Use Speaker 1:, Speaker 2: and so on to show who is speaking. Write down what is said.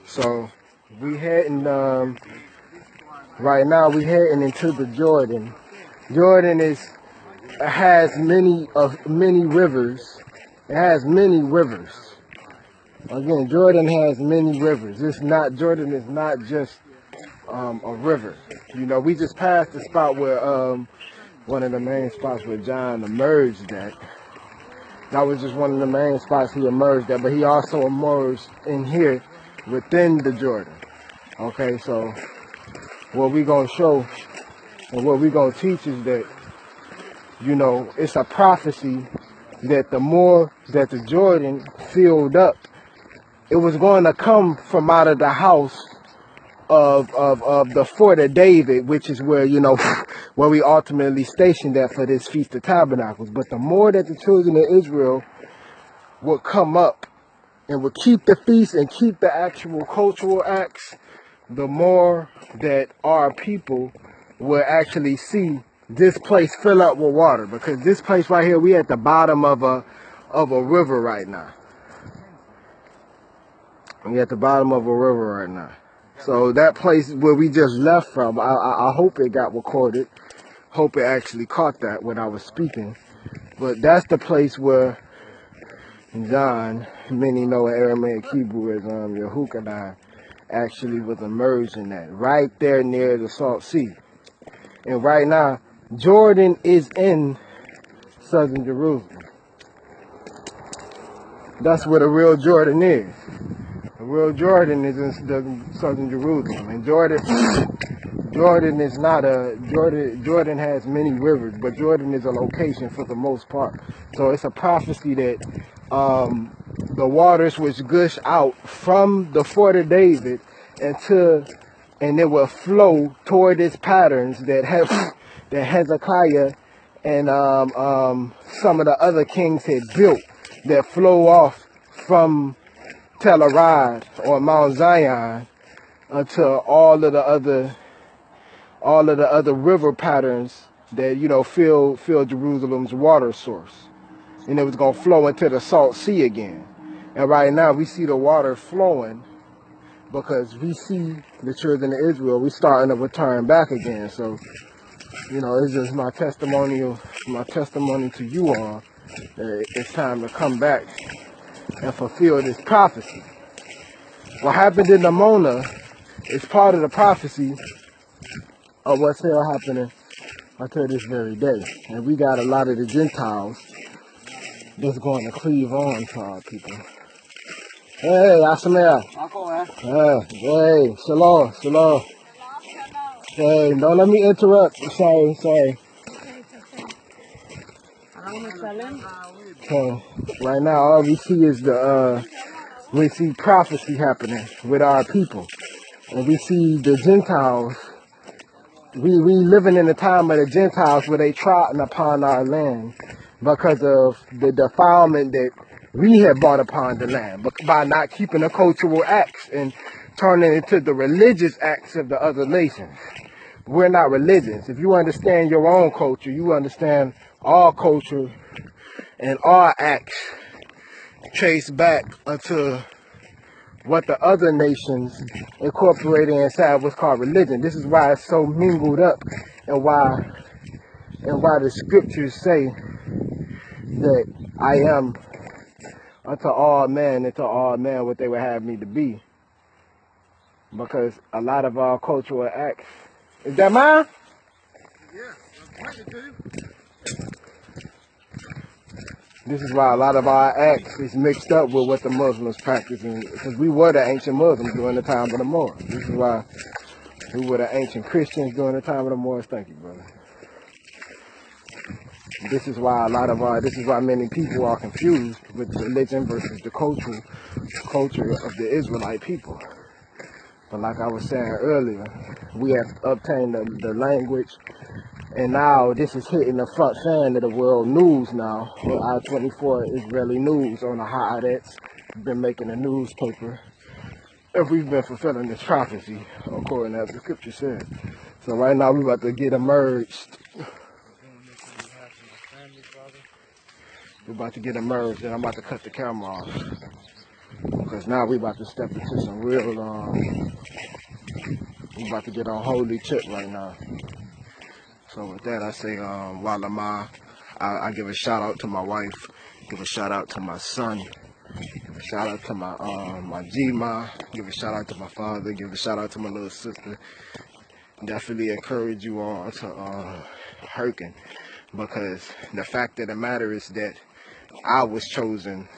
Speaker 1: So we heading right now. We heading into the Jordan. Jordan has many rivers. It has many rivers. Again, Jordan has many rivers. Jordan is not just a river. You know, we just passed the spot where one of the main spots where John emerged at. That was just one of the main spots he emerged at, but he also emerged in here within the Jordan. Okay, so what we gonna show and what we gonna teach is that, you know, it's a prophecy that the more that the Jordan filled up, it was going to come from out of the house of the fort of David, which is where, you know, where we ultimately stationed at for this Feast of Tabernacles. But the more that the children of Israel would come up and would keep the feast and keep the actual cultural acts, the more that our people will actually see this place fill up with water. Because this place right here, we at the bottom of a river right now. We at the bottom of a river right now. So that place where we just left from, I hope it got recorded. Hope it actually caught that when I was speaking. But that's the place where John, many know in Aramaic Hebrew as Yehukanan, actually was emerging at, right there near the Salt Sea. And right now, Jordan is in southern Jerusalem. That's where the real Jordan is. The real Jordan is in southern Jerusalem. And Jordan is not Jordan has many rivers, but Jordan is a location for the most part. So it's a prophecy that the waters which gush out from the fort of David and it will flow toward its patterns that Hezekiah and some of the other kings had built, that flow off from Tel Arad or Mount Zion unto all of the other river patterns that, you know, fill Jerusalem's water source. And it was going to flow into the Salt Sea again. And right now we see the water flowing because we see the children of Israel, we starting to return back again. So, you know, it's just my testimony to you all that it's time to come back and fulfill this prophecy. What happened in Amona is part of the prophecy of what's still happening until this very day. And we got a lot of the Gentiles that's going to cleave on to our people. Hey, Asamea. Hey, shalom. Hey, don't let me interrupt. Sorry. So, right now, all we see is we see prophecy happening with our people. And we see the Gentiles. We living in the time of the Gentiles where they trotting upon our land because of the defilement that we have brought upon the land, but by not keeping the cultural acts and turning it to the religious acts of the other nations. We're not religions. If you understand your own culture, you understand our culture and our acts trace back unto what the other nations incorporated inside what's called religion. This is why it's so mingled up, and why the scriptures say that I am unto all men, and to all men what they would have me to be. Because a lot of our cultural acts, is that mine? Yeah, I'm pointing to you. This is why a lot of our acts is mixed up with what the Muslims practice, because we were the ancient Muslims during the time of the Moors. This is why we were the ancient Christians during the time of the Moors. Thank you, brother. This is why many people are confused with religion versus the culture of the Israelite people. But like I was saying earlier, we have obtained the language, and now this is hitting the front fan of the world news now. I-24 Israeli News on the Haaretz been making a newspaper, and we've been fulfilling this prophecy according as the scripture said. So right now we're about to get emerged. We're about to get emerged, and I'm about to cut the camera off. Because now we about to step into some real, we about to get on holy tip right now. So with that, I say, Walama, I give a shout out to my wife, give a shout out to my son, give a shout out to my G-Ma, give a shout out to my father, give a shout out to my little sister. Definitely encourage you all to Herkin, because the fact of the matter is that I was chosen